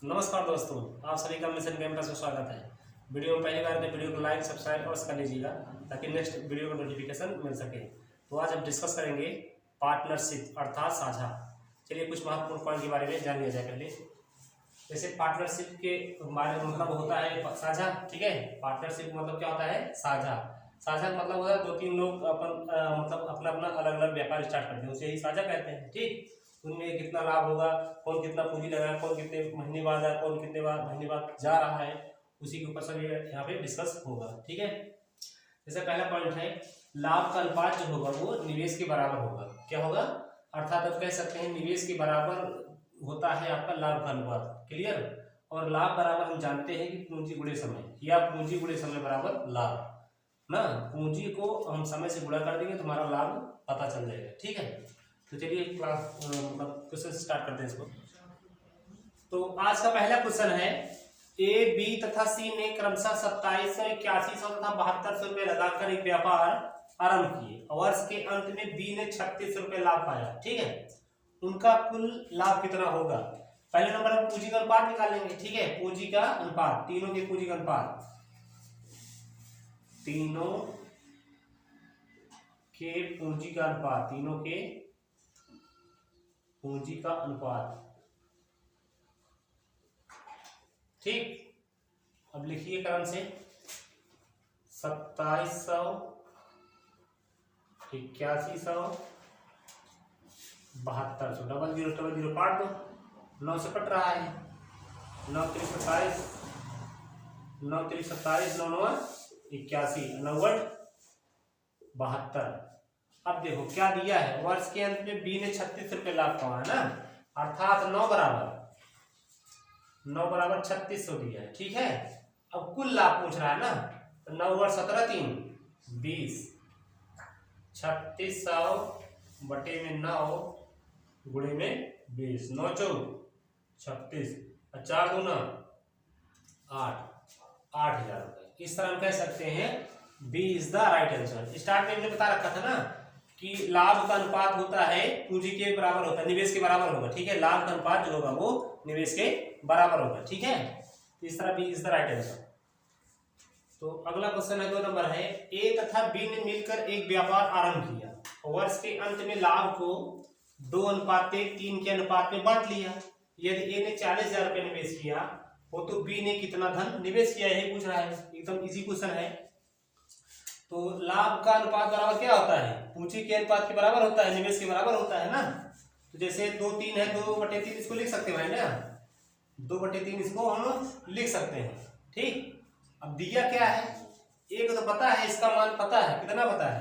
नमस्कार दोस्तों, आप सभी का मिशन कैंपस में स्वागत है। वीडियो में पहली बार तो वीडियो को लाइक सब्सक्राइब और कर लीजिएगा ताकि नेक्स्ट वीडियो का नोटिफिकेशन मिल सके। तो आज हम डिस्कस करेंगे पार्टनरशिप अर्थात साझा। चलिए कुछ महत्वपूर्ण पॉइंट के बारे में जान लिया जाए। पहले जैसे पार्टनरशिप के बारे में मतलब होता है साझा, ठीक है। पार्टनरशिप मतलब क्या होता है? साझा। साझा मतलब होता है दो तीन लोग मतलब अपना अपना अलग अलग व्यापार स्टार्ट करते हैं, उसे ही साझा कहते हैं, ठीक। उनमें कितना लाभ होगा, कौन कितना पूंजी लगाया, कौन कितने महीने बाद आया, कौन कितने महीने बाद जा रहा है, उसी के ऊपर सब यहाँ पे डिस्कस होगा, ठीक है। जैसे पहला पॉइंट है लाभ का अनुपात जो होगा वो निवेश के बराबर होगा। क्या होगा? अर्थात आप कह सकते हैं निवेश के बराबर होता है आपका लाभ का अनुपात। क्लियर? और लाभ बराबर हम जानते हैं कि पूंजी गुणे समय, या पूंजी गुणे समय बराबर लाभ ना। पूंजी को हम समय से गुणा कर देंगे तो हमारा लाभ पता चल जाएगा, ठीक है। तो चलिए क्लास मतलब क्वेश्चन स्टार्ट करते हैं इसको। तो आज का पहला क्वेश्चन है ए, बी तथा सी ने क्रमशः 2700, 8100 तथा 7200 रुपये लगाकर एक व्यापार आरंभ किए। वर्ष के अंत में बी ने 3600 रुपये लाभ पाया, ठीक है। उनका कुल लाभ कितना होगा? पहले नंबर हम पूंजी का अनुपात निकालेंगे, ठीक है। पूंजी का अनुपात, तीनों के पूंजी का अनुपात, तीनों के पूंजी का अनुपात, तीनों के पूंजी का अनुपात, ठीक। अब लिखिए क्रम से 2700, 8100, 7200, डबल जीरो काट दो, 9 से कट रहा है, 9 3 27, 9 3 27, 9 9 81, 90 72। अब देखो क्या दिया है, वर्ष के अंत में बी ने 36 रुपये लाभ कमाया ना, अर्थात 9 बराबर 3600 दिया है, ठीक है। अब कुल लाभ पूछ रहा है ना, तो 9 और 17 3 20, 3600 बटे में 9 गुणे में 20, 9 4 36 और 4 दूना 8, 8000 रुपये। इस तरह हम कह सकते हैं B is the right answer. Start में हमने बता रखा था ना कि लाभ का अनुपात होता है पूंजी के बराबर होता है, निवेश के बराबर होगा, ठीक है। लाभ का अनुपात जो होगा वो निवेश के बराबर होगा, ठीक है। इस तरह B is the right answer. तो अगला क्वेश्चन है 2 नंबर है ए तथा बी ने मिलकर एक व्यापार आरंभ किया। वर्ष के अंत में लाभ को 2:3 के अनुपात में बांट लिया। यदि ए ने 40,000 रुपये निवेश किया हो तो बी ने कितना धन निवेश किया है पूछ रहा है। एकदम इजी क्वेश्चन है। तो लाभ का अनुपात बराबर क्या होता है? पूंजी के अनुपात के बराबर होता है, निवेश के बराबर होता है ना। तो जैसे 2 3 है, 2/3 इसको लिख सकते हैं भाई ना, 2/3 इसको हम लिख सकते हैं, ठीक। अब दिया क्या है? एक तो पता है, इसका मान पता है, कितना पता है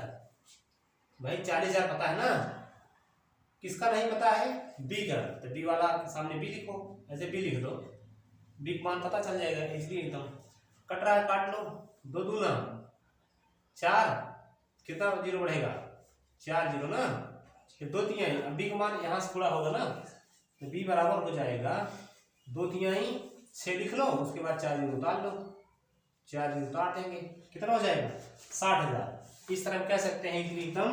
भाई? 40,000 पता है ना। किसका नहीं पता है? बी का। तो बी वाला के सामने बी लिखो, ऐसे बी लिख दो, बी का मान पता चल जाएगा इसलिए एकदम। कट रहा है काट लो, 2 दूना 4, कितना जीरो बढ़ेगा? 4 जीरो ना, 2 तिहाई। अब बी का मान यहाँ से थोड़ा होगा ना, तो बी बराबर हो जाएगा 2 तिहाई 6 लिख लो, उसके बाद 4 जीरो उतार लो, 4 जीरो उतार देंगे, कितना हो जाएगा? 60,000। इस तरह हम कह सकते हैं कि एकदम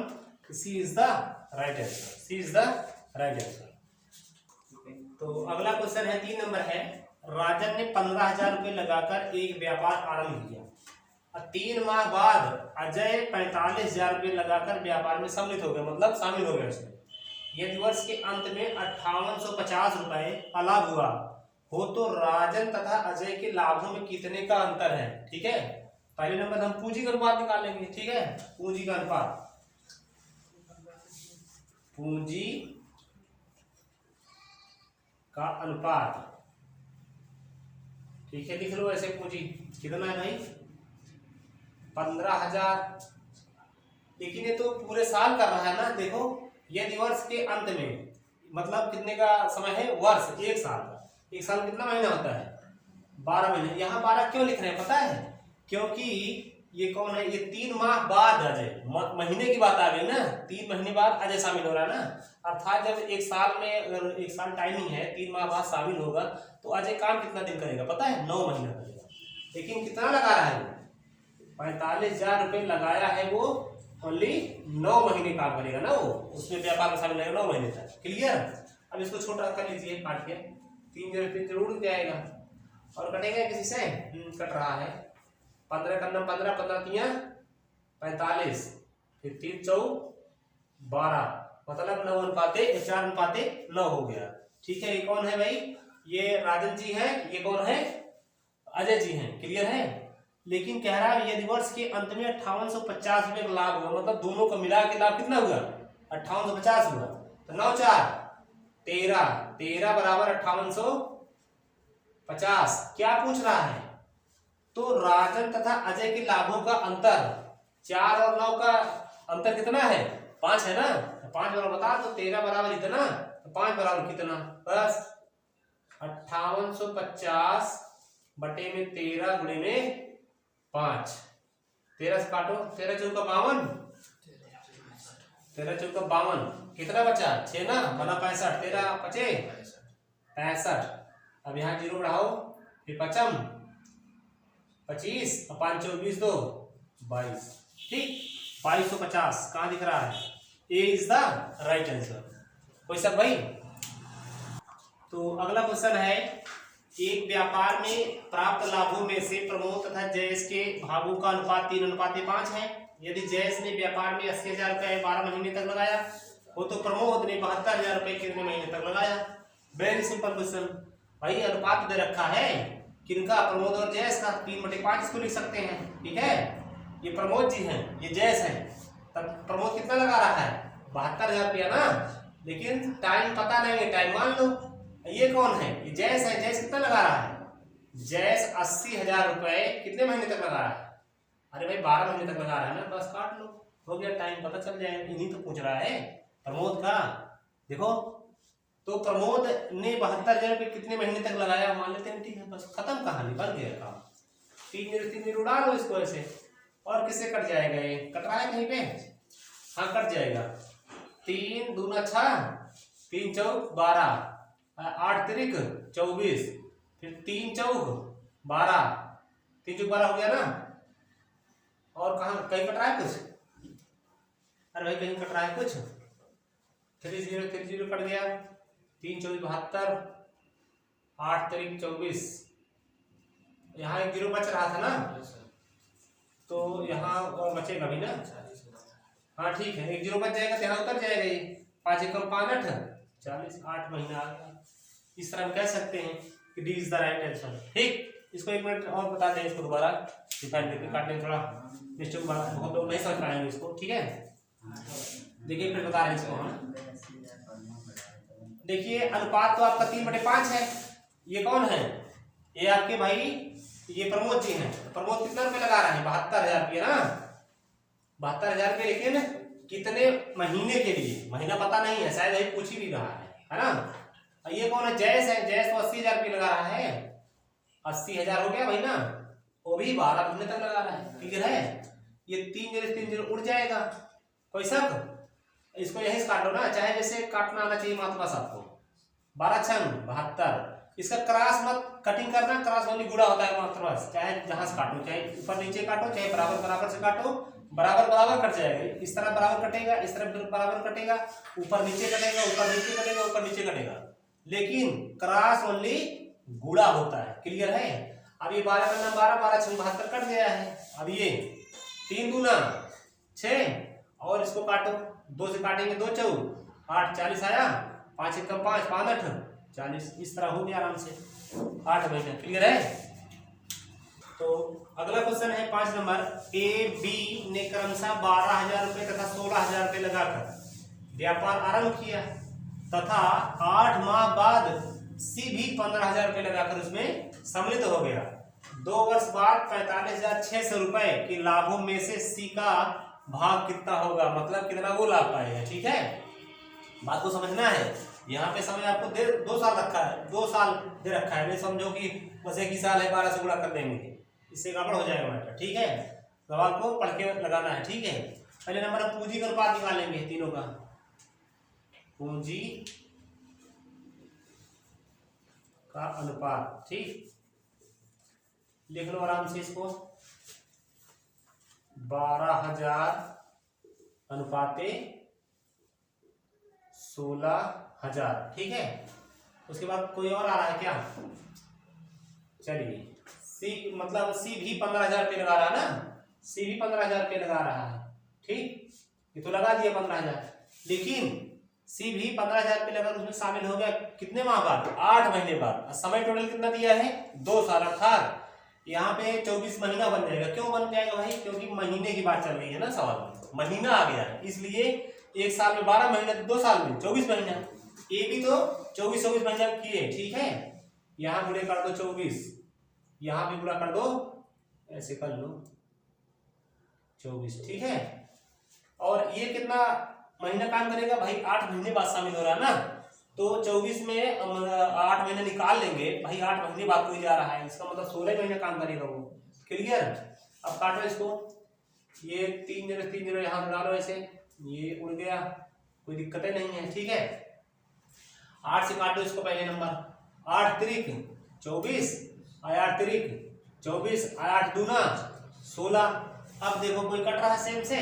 C is the right answer, C is the right answer. तो अगला क्वेश्चन है 3 नंबर है राजन ने 15,000 रुपये लगाकर एक व्यापार आरंभ किया। 3 माह बाद अजय 45,000 रुपये लगाकर व्यापार में सम्मिलित हो गया, मतलब शामिल हो गया उसमें। यदि वर्ष के अंत में 5850 रुपये अलाभ हुआ हो तो राजन तथा अजय के लाभों में कितने का अंतर है, ठीक है। पहले नंबर हम पूंजी का अनुपात निकालेंगे, ठीक है। पूंजी का अनुपात, पूंजी का अनुपात, ठीक है। लिख लो ऐसे, पूंजी कितना है भाई? 15,000। लेकिन ये तो पूरे साल कर रहा है ना। देखो यदि वर्ष के अंत में मतलब कितने का समय है? वर्ष, 1 साल का। 1 साल में कितना महीना होता है? 12 महीने। यहाँ 12 क्यों लिख रहे हैं पता है? क्योंकि ये कौन है? ये 3 माह बाद अजय, महीने की बात आ गई ना, 3 महीने बाद अजय शामिल हो रहा है ना। अर्थात जब 1 साल में, अगर 1 साल टाइमिंग है, 3 माह बाद शामिल होगा तो अजय काम कितना दिन करेगा पता है? 9 महीना करेगा। लेकिन कितना लगा रहा है वो? 45,000 रुपये लगाया है वो, ओनली 9 महीने काम करेगा ना वो, उसमें व्यापार में शामिल रहेगा 9 महीने तक। क्लियर? अब इसको छोटा कर लीजिए काट के, 3 0 3 0 उड़ जाएगा और कटेगा किसी से, कट रहा है। 15 का 15 15 तिया 45, फिर 3 4 12, मतलब 9:4:9 हो गया। ठीक है, ये कौन है भाई? ये राजन जी है। ये कौन है? अजय जी हैं। क्लियर है? लेकिन कह रहा है यदि वर्ष के अंत में 5850 रुपए का लाभ हुआ, मतलब दोनों का मिला के लाभ कितना हुआ? 5850 हुआ। तो 9 4 13, 13 बराबर 5850। क्या पूछ रहा है? तो राजन तथा अजय के लाभों का अंतर 4 और 9 का अंतर कितना है? 5 है ना। 5 बराबर बता दो। 13 बराबर इतना, तो 5 बराबर कितना? बस 5850 बटे में 13 गुणे में 5। 13 से काटो, 13 चौका 52, 13 चौका 52, कितना बचा? 6 ना, बना 65, 13 पचे 65। अब यहाँ 0 बढ़ाओ, फिर 55 25 और 5 24 2 22। ठीक, 2250 कहाँ दिख रहा है? ए इज द राइट आंसर। कोई सब भाई? तो अगला क्वेश्चन है, एक व्यापार में प्राप्त लाभों में से प्रमोद तथा जयेश के भागों का अनुपात 3:5 है। यदि जयेश ने व्यापार में 80,000 रुपये 12 महीने तक लगाया हो, तो प्रमोद ने 72,000 रुपये कितने महीने तक लगाया? वेरी सिंपल क्वेश्चन भाई। अनुपात दे रखा है किनका? प्रमोद और जयेश का। 3/5 इसको लिख सकते हैं। ठीक है, ये प्रमोद जी हैं, ये जयेश है। तब प्रमोद कितना लगा रहा है? 72,000 रुपया ना, लेकिन टाइम पता नहीं है, टाइम मान लो। ये कौन है? ये जयेश है। जयेश कितना लगा रहा है? जयेश 80,000 रुपए कितने महीने तक लगा रहा है? अरे भाई 12 महीने तक लगा रहा है ना, बस काट लो, हो गया, टाइम पता चल जाएगा। इन्हीं तो पूछ रहा है प्रमोद का। देखो, तो प्रमोद ने 72,000 रुपये कितने महीने तक लगाया, मान लेते हैं। ठीक है, बस खत्म कहानी, बन गया काम। 3 0 3 0 उड़ा लो इसको ऐसे। और किससे कट जाएगा? ये कट रहा है कहीं पे? हाँ, कट जाएगा। 3 दूना 6, 3 चौक 12, 8 तिरिक 24, फिर 3 चौक 12, 3 चौक 12 हो गया ना। और कहाँ कहीं कट रहा है कुछ? अरे भाई कहीं कट रहा है कुछ? 3 0 3 0 कट गया। 3 24 72, 8 तिरिक 24, यहाँ एक 0 बच रहा था ना, तो यहाँ और बचेगा भी ना। हाँ ठीक है, एक 0 बच जाएगा तो यहाँ उतर जाएगा। ये 5 एकम 5 8 40, 8 महीना आ गया। इस तरह हम कह सकते हैं कि D is the right answer. ठीक, इसको 1 मिनट और बता दें, इसको दोबारा डिफाइन करके काटने थोड़ा मिस्टेक बहुत लोग नहीं समझ पाएंगे इसको। ठीक है, देखिए फिर बता रहे हैं इसको हम। देखिए, अनुपात तो आपका 3/5 है। ये कौन है? ये आपके भाई, ये प्रमोद जी हैं। प्रमोद कितना रुपये लगा रहे हैं? 72,000 रुपये ना, 72,000 रुपये, लेकिन कितने महीने के लिए? महीना पता नहीं है, शायद यही पूछ ही नहीं रहा है ना। ये कौन है? जयेश है। जयेश तो 80,000 रुपये लगा रहा है। 80,000 हो गया भाई ना, वो भी 12 महीने तक लगा रहा है। ठीक है, ये 3 0 3 0 उड़ जाएगा। कोई शक? इसको यहीं से काट लो ना, चाहे जैसे काटना आना चाहिए मात्र बस आपको। 12 6 72। इसका क्रॉस मत कटिंग करना, क्रॉस वाली गुड़ा होता है मात्र बस। चाहे जहां से काटो, चाहे ऊपर नीचे काटो, चाहे बराबर बराबर से काटो, बराबर बराबर कट जाएगा। इस तरह बराबर कटेगा, इस तरह बराबर कटेगा, ऊपर नीचे कटेगा, ऊपर नीचे कटेगा, ऊपर नीचे कटेगा, लेकिन क्रॉस ओनली गुड़ा होता है। क्लियर है? अब ये 12 का नाम 12, 12 6 72 कट गया है। अब ये 3 दूना 6 और इसको काटो, 2 से काटेंगे 2 चौक 8 40 आया, 5 एकम 5 5 8 40। इस तरह हो गया आराम से 8 महीने। क्लियर है? तो अगला क्वेश्चन है 5 नंबर। ए बी ने क्रमशः 12,000 रुपये तथा 16,000 रुपये लगाकर व्यापार आरंभ किया तथा 8 माह बाद सी भी 15,000 रुपये लगाकर उसमें सम्मिलित हो गया। 2 वर्ष बाद 45,600 रुपये के लाभों में से सी का भाग कितना होगा? मतलब कितना वो लाभ पाएगा। ठीक है, बात को समझना है। यहाँ पे समय आपको 2 साल रखा है, 2 साल दे रखा है। नहीं समझो कि बस एक ही साल है, 12 से गुणा कर देंगे, इससे गड़बड़ हो जाएगा मैटर। ठीक है, सवाल को पढ़ के लगाना है। ठीक है, पहले नंबर हम पूंजी का अनुपात निकालेंगे तीनों का। पूंजी का अनुपात, ठीक, लिख लो आराम से इसको। 12,000 अनुपाते 16,000। ठीक है, उसके बाद कोई और आ रहा है क्या? चलिए सी, मतलब सी भी 15,000 रुपये लगा रहा है ना, सी भी 15,000 रुपये लगा रहा है। ठीक, ये तो लगा दिया 15,000, लेकिन सी भी 15,000 रुपये लगा, उसमें शामिल हो गया कितने माह बाद? 8 महीने बाद। समय टोटल कितना दिया है? 2 साल। अर्थात यहाँ पे 24 महीना बन जाएगा। क्यों बन जाएगा भाई? क्योंकि महीने की बात चल रही है ना, सवाल में महीना आ गया है, इसलिए एक साल में 12 महीने, तो 2 साल में 24 महीना। ये भी तो 24 महीना किए, ठीक है। यहाँ गुणे कर दो 24, यहाँ भी गुणा कर दो, ऐसे कर लो 24, ठीक है। और ये कितना महीना काम करेगा भाई? 8 महीने बाद शामिल हो रहा है ना, तो 24 में 8 महीने निकाल लेंगे भाई, 8 महीने बाद कोई जा रहा है, इसका मतलब 16 महीने काम करेगा वो। क्लियर? अब काटो इसको, ये 3 0 यहाँ डालो, ऐसे ये उड़ गया, कोई दिक्कत नहीं है, ठीक है। 8 से काटो इसको, पहले नंबर 8 त्रिक 24, 8 त्रिक 24, 8 दूना 16। अब देखो कोई कट रहा है सेम से,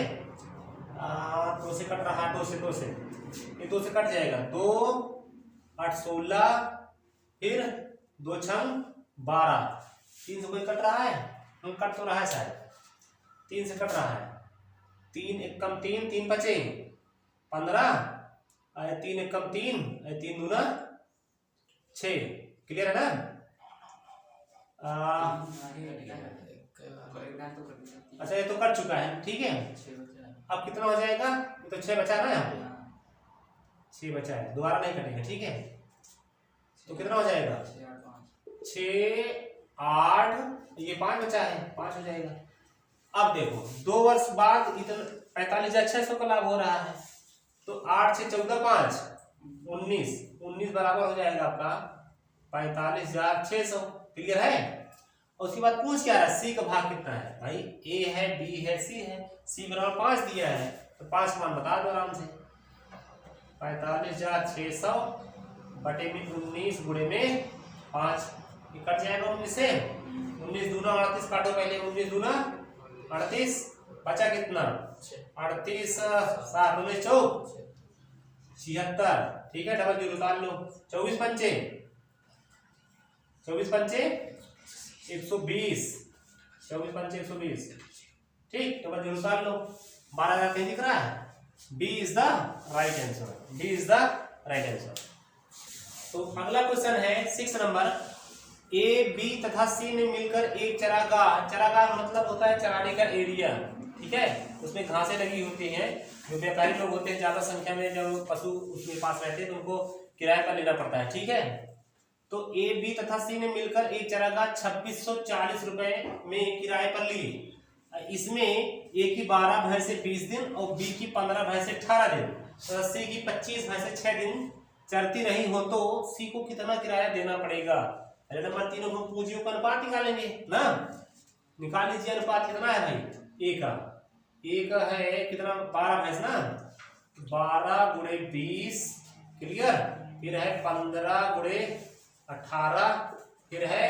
2 से कट रहा है, 2 से ये 2 से कट जाएगा, 2 8 16, फिर 2 छंग 12, 3 से कोई कट रहा है? कट तो रहा है शायद, 3 से कट रहा है, 3 1 कम 3, 3 बचे 15, 3 1 कम 3, 3 दूना 6। क्लियर है ना? अच्छा ये तो कट चुका है, ठीक है। अब कितना हो जाएगा? ये तो 6 बचा है ना, यहाँ पे 6 बचा है, दोबारा नहीं कटेगा, ठीक है। तो कितना हो जाएगा? 6 8, ये 5 बचा है, 5 हो जाएगा। अब देखो 2 वर्ष बाद इतना 45,600 का लाभ हो रहा है, तो 8 से 14 5 19 बराबर हो जाएगा आपका 45,600। क्लियर है? और उसके बाद पूछ क्या रहा है? सी का भाग कितना है भाई? ए है, बी है, सी है। सी बराबर 5 दिया है, तो 5 मान बता दो आराम से, 45,600 बटे में 19 गुणे में 5, कट जाएगा 19 से, 19 दूना 38, काटो पहले, 19 दूना 38, बचा कितना? 38 7 19 76, ठीक है, डबल जीरो उतार लो, 24 पंचे 120, 24 पंचे 120, ठीक, डबल जीरो उतार लो, 12,000 कहीं दिख रहा है? B is the right answer, B is the right answer. तो अगला क्वेश्चन है 6 नंबर, ए बी तथा सी ने मिलकर एक चरागाह, चरागाह मतलब होता है चराने का एरिया, ठीक है, उसमें घासें लगी होती हैं, जो व्यापारी लोग होते हैं ज्यादा संख्या में, जब पशु उसके पास रहते हैं तो उनको किराए पर लेना पड़ता है, ठीक है। तो ए बी तथा सी ने मिलकर एक चरागाह 2640 रुपए में किराए पर ली। इसमें ए की 12 भैंसे 20 दिन और बी की 15 भैंसे 18 दिन, तो सी की 25 भैंसे 6 दिन चरती रही हो, तो सी को कितना किराया देना पड़ेगा? अरे नंबर 3 को पूंजियों का अनुपात निकालेंगे ना, निकाल लीजिए अनुपात कितना है भाई? ए का है कितना? 12 भैंस ना, 12 गुणे 20, क्लियर, फिर है 15 गुणे 18, फिर है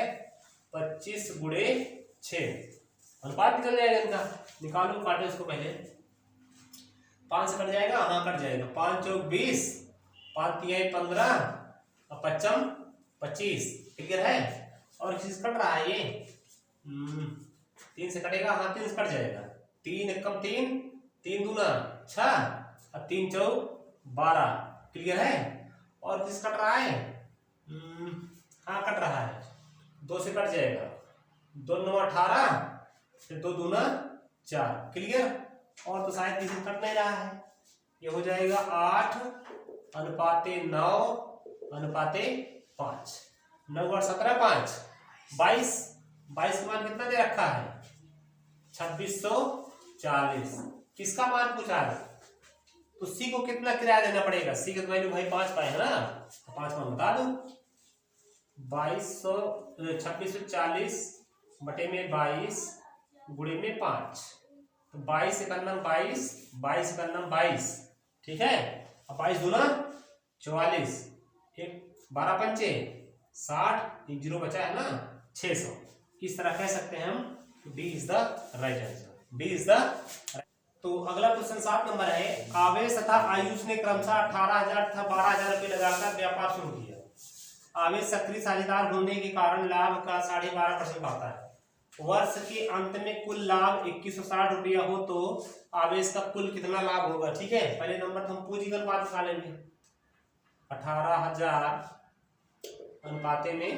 25 गुणे 6, अनुपात निकल जाएगा इनका। निकालो, काटो इसको पहले, 5 से कट जाएगा, हाँ कट जाएगा, 5 चौक 20, 5 तिहाई 15 और 55 25, क्लियर है। और किस कट रहा है ये? 3 से कटेगा, हाँ 3 से कट जाएगा, 3 1 कम 3, 3 दूना 6 और 3 चौक 12, क्लियर है। और किस कट रहा है? हाँ कट रहा है, 2 से कट जाएगा, 2 9 18, फिर 2 दूना 4, क्लियर। और तो शायद किसी कट नहीं रहा है, ये हो जाएगा 8 अनुपाते 9 अनुपाते 5, 9 और 17 5, 22 का मान कितना दे रखा है? 2640। किसका मान पूछा है? तो सी को कितना किराया देना पड़ेगा? सी का वैल्यू भाई 5 पाए है ना, तो 5 मान बता दो, 2640 बटे में 22 गुणे में 5, तो 22 से करना 22, 22 से करना 22, ठीक है। अब 22 दूना 44, 12 पंचे 60, 1 जीरो बचा है ना 600। इस तरह कह सकते हैं हम, D is the right answer, D is the. तो अगला क्वेश्चन 7 नंबर है, आवेश तथा आयुष ने क्रमशः 18,000 तथा 12,000 रुपये लगाकर व्यापार शुरू किया। आवेश सक्रिय साझेदार होने के कारण लाभ का 12.5% पाता है। वर्ष के अंत में कुल लाभ 2160 रुपया हो तो आवेश का कुल कितना लाभ होगा। ठीक है, पहले नंबर तो हम पूंजीगत अनुपात निकालेंगे। 18,000 अनुपाते में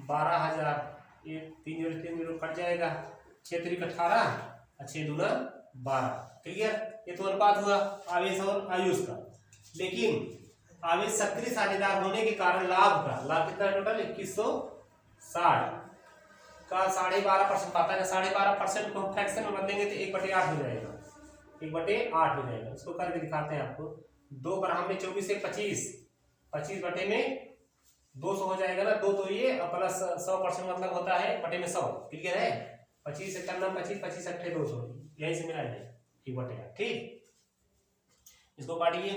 12,000, ये 3 कट जाएगा, 6 3 18 और 6 दूना 12। क्लियर, ये तो अनुपात हुआ आवेश और आयुष का। लेकिन आवेश सक्रिय साझेदार होने के कारण लाभ कितना टोटल 2160 का 12.5% पाता है। 12.5% को हम फ्रैक्शन में बदलेंगे तो 1/8 हो जाएगा, 1/8 हो जाएगा। इसको करके दिखाते हैं आपको। 2 पर हमने 24 से 25, 25 बटे में 200 हो जाएगा ना, 2 तो ये प्लस 100% मतलब होता है बटे में 100। क्लियर है, 25 से करना 25, 25 अट्ठे 200, यही से मिला जाए 1/8। ठीक, इसको काटिए।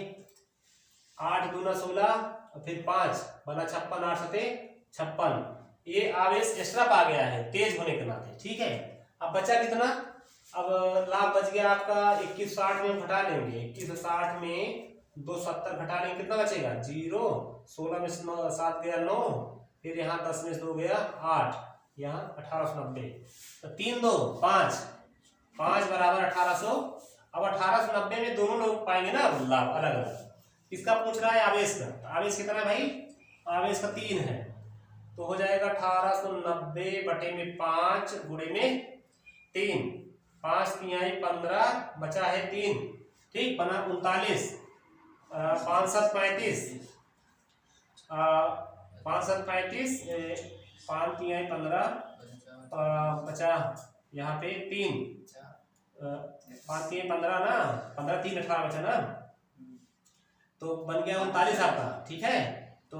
8 दूना 16 और फिर 5 बना 56, 8 सते 56। ये आवेश एक्स्ट्रा पा गया है तेज होने के नाते। ठीक है, अब बचा कितना, अब लाभ बच गया आपका 2160 में घटा लेंगे, 2160 में 270 घटा लेंगे, कितना बचेगा 0। 16 में 7 गया 9, फिर यहाँ 10 में 2 गया 8, यहाँ 1890। तो 3 2 5, 5 बराबर 1800। अब 1890 में दोनों लोग पाएंगे ना लाभ अलग अलग। इसका पूछ रहा है आवेश का, तो आवेश कितना है भाई, आवेश का 3 है, तो हो जाएगा 1890 बटे में 5 गुणे में 3, 5 3 15, बचा है 3। ठीक, बना 39, 5 7 35, 5 7 35, 5 3 15, बचा यहाँ पे 3, 5 3 15 ना, 15 3 18 बचा ना, तो बन गया 39 आपका। ठीक है, तो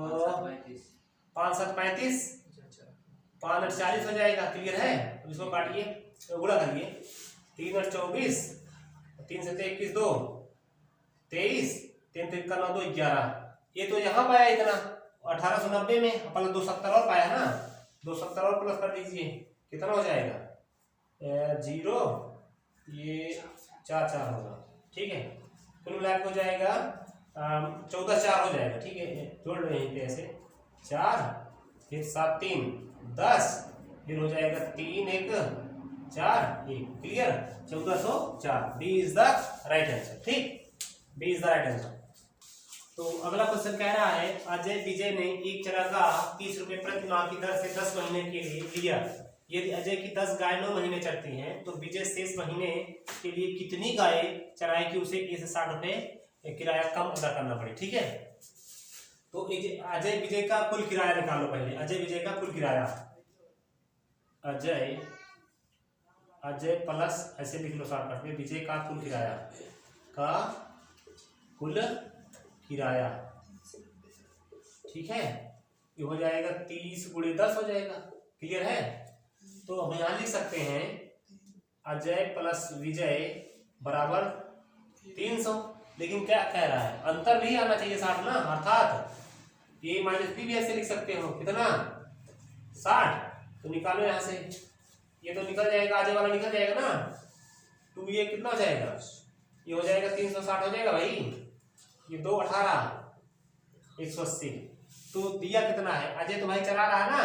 5 7 35, 5 8 40 हो जाएगा। क्लियर है, तो इसको काटिए, तो गुणा करिए। 3 8 24, 3 से 21 2 23, 3 3 का 9 2 11। ये तो यहाँ पाया इतना 1890 में, अपन 270 और पाया ना, 270 और प्लस कर दीजिए, कितना हो जाएगा 0, ये 4 4 होगा। ठीक है, कुल मिलाकर हो जाएगा 14 4 हो जाएगा। ठीक है, जोड़ लो यहीं पे ऐसे 4, फिर 7 3 10, फिर हो जाएगा 3 1 4 1। Clear, 1404, B is the right answer. ठीक, B is the right answer. तो अगला क्वेश्चन कह रहा है अजय विजय ने एक चरागाह 30 रुपए प्रति माह की दर से 10 महीने के लिए लिया। यदि अजय की 10 गाय 9 महीने चरती हैं तो विजय शेष महीने के लिए कितनी गाय चराएगी, उसे 60 रुपए किराया कम अदा करना पड़े। ठीक है, तो अजय विजय का कुल किराया निकालो पहले। अजय विजय का कुल किराया, अजय प्लस ऐसे लिख लो शॉर्टकट में, विजय का कुल किराया किराया। ठीक है, ये हो जाएगा 30 × 10 हो जाएगा। क्लियर है, तो हम यहाँ लिख सकते हैं अजय प्लस विजय बराबर 300। लेकिन क्या कह रहा है, अंतर भी आना चाहिए 60 ना, अर्थात ये माइनस बी भी ऐसे लिख सकते हो, कितना 60। तो निकालो यहाँ से, ये तो निकल जाएगा, आगे वाला निकल जाएगा ना, 2 ये कितना हो जाएगा, ये हो जाएगा 360 हो जाएगा भाई, ये 2 18 180। तो दिया कितना है, अजय तो भाई चला रहा है ना,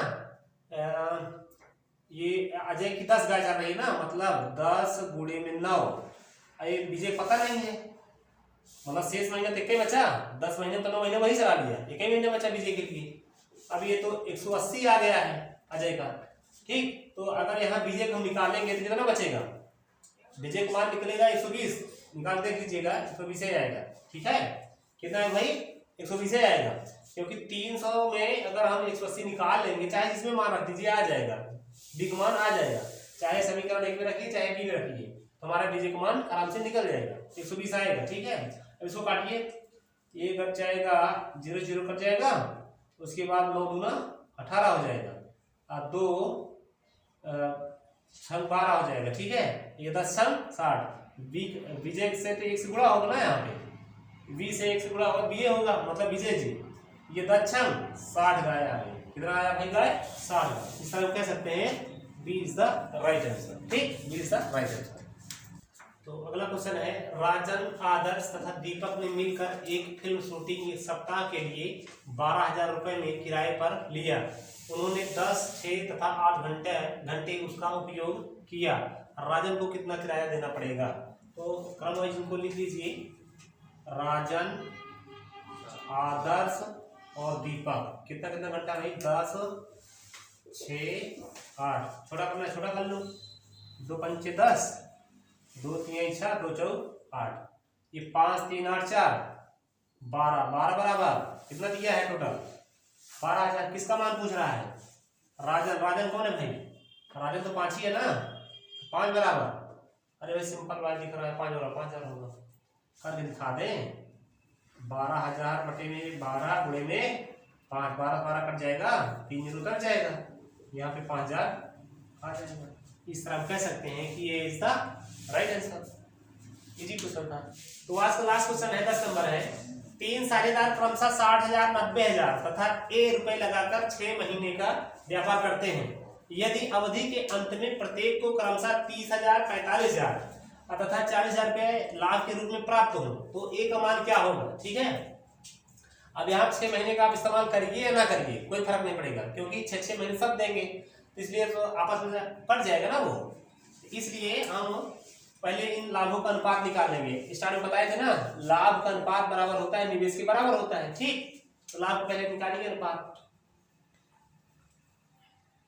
ये अजय की 10 गाय चल रही है ना, मतलब 10 गुणे में 9। ये विजय पता नहीं है, मतलब शेष महीना तो एक ही बचा, 10 महीने तो 9 महीने वही चला लिया, एक ही महीने बचा विजय के लिए। अब ये तो 180 आ गया है अजय का। ठीक, तो अगर यहाँ विजय को हम निकालेंगे तो कितना बचेगा, विजय कुमार निकलेगा 120, निकाल दे दीजिएगा, 120 ही आएगा। ठीक है, कितना है भाई 120 ही आएगा, क्योंकि 300 में अगर हम 180 निकाल लेंगे, चाहे जिसमें मान रख दीजिए आ जाएगा, बी का मान आ जाएगा, चाहे समीकरण 1 में रखिए चाहे बी में रखिए, हमारा विजय का मान आराम से निकल जाएगा, 120 आएगा। ठीक है, अब इसको काटिए, ये कट जाएगा 0 0 कट जाएगा, उसके बाद 9 दूना 18 हो जाएगा, और 2 छंग 12 हो जाएगा। ठीक है, ये 10 छंग 60, विजय से तो 1 से गुणा होगा ना, यहाँ पे बी से 1 से गुणा होगा, बी होगा मतलब विजय जी, ये 10 छंग 60 गाय आ गई। कितना आया भाई गाय, 60 गाय। इस तरह कह सकते हैं B is the right answer. ठीक, B is the right answer. तो अगला क्वेश्चन है, राजन, आदर्श तथा दीपक ने मिलकर एक फिल्म शूटिंग एक सप्ताह के लिए 12,000 रुपये में किराए पर लिया। उन्होंने 10, 6 तथा 8 घंटे उसका उपयोग किया। राजन को कितना किराया देना पड़ेगा? तो क्रम वाइज इनको लिख लीजिए, राजन, आदर्श और दीपक कितना कितना घंटा भाई? 10, 6, 8। छोटा करना, छोटा कर लो, 2 पंचे 10, 2 3 6, 2 4 8, ये 5 3 8 4 12 12 बराबर कितना दिया है टोटल? 12,000। किसका मान पूछ रहा है? राजन। राजन कौन है भाई? राजन तो 5 ही है ना, 5 बराबर। अरे भाई सिंपल बात दिख रहा है, 5 होगा, 5,000 होगा, करके दिखा दें। 12,000 बटे में 12 गुणे में 5, 12 12 कट जाएगा, 3 जीरो कट जाएगा, यहाँ पे 5,000 आ जाएगा। इस तरह हम कह सकते हैं कि ये is the right answer. Easy question था। तो आज का लास्ट क्वेश्चन है, 10 नंबर है। 3 साझेदार क्रमशः 60,000, 90,000 तथा ₹1 लगाकर 6 महीने का व्यापार करते हैं। यदि अवधि के अंत में प्रत्येक को क्रमशः 30,000, 45,000 तथा 40,000 रुपये लाभ के रूप में प्राप्त हो, तो ए का मान क्या होगा? ठीक है, अब यहाँ 6 महीने का आप इस्तेमाल करिए या ना करिए कोई फर्क नहीं पड़ेगा, क्योंकि 6 महीने सब देंगे, इसलिए तो आपस में कट जाएगा ना वो। इसलिए हम पहले इन लाभों का अनुपात निकाल लेंगे। स्टार्ट में बताए थे ना, लाभ का अनुपात बराबर होता है निवेश के बराबर होता है। ठीक, तो लाभ को पहले निकालिए अनुपात।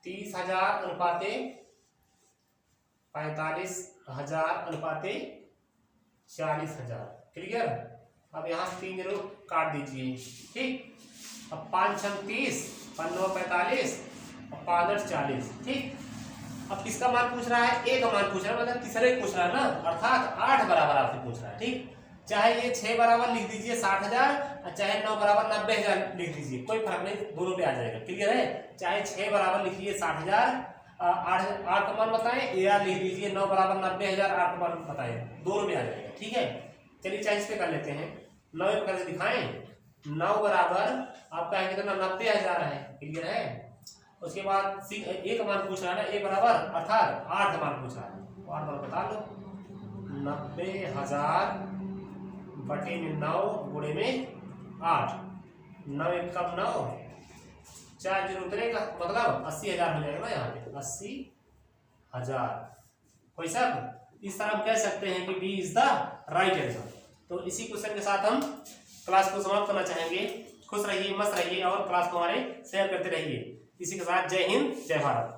30,000 अनुपाते 45,000 अनुपाते 40,000। क्लियर? अब यहाँ 3 जीरो काट दीजिए। ठीक, अब 5 6 30, 5 9 45 और 5 8 40। ठीक, अब किसका मान पूछ रहा है? ए का मान पूछ रहा है, मतलब तीसरे पूछ रहा है ना, अर्थात 8 बराबर आपसे पूछ रहा है। ठीक, चाहे ये 6 बराबर लिख दीजिए 60,000 और चाहे 9 बराबर 90,000 लिख दीजिए, कोई फर्क नहीं, दोनों पे आ जाएगा। क्लियर है? चाहे 6 बराबर लिखिए 60,000, 8 का मान बताएं, या लिख दीजिए 9 बराबर 90,000, 8 का मान बताएं, दोनों में आ जाएगा। ठीक है, चलिए चाहे पे कर लेते हैं, 9 करके दिखाएं। 9 बराबर आपका है कितना? 90,000 है। क्लियर है? उसके बाद एक मान पूछ रहा है ना, ए बराबर अर्थात 8 मान पूछ रहा है, 8 मान बता लो। 90,000 बटे में 9 गुणे में 8, 9 1 कम 9, 4 जीरो उतरेगा, मतलब 80,000 हो जाएगा ना यहाँ पे, 80,000। कोई सब? इस तरह हम कह सकते हैं कि B is the right answer. तो इसी क्वेश्चन के साथ हम क्लास को समाप्त करना चाहेंगे। खुश रहिए, मस्त रहिए और क्लास को हमारे शेयर करते रहिए। इसी के साथ जय हिंद, जय भारत।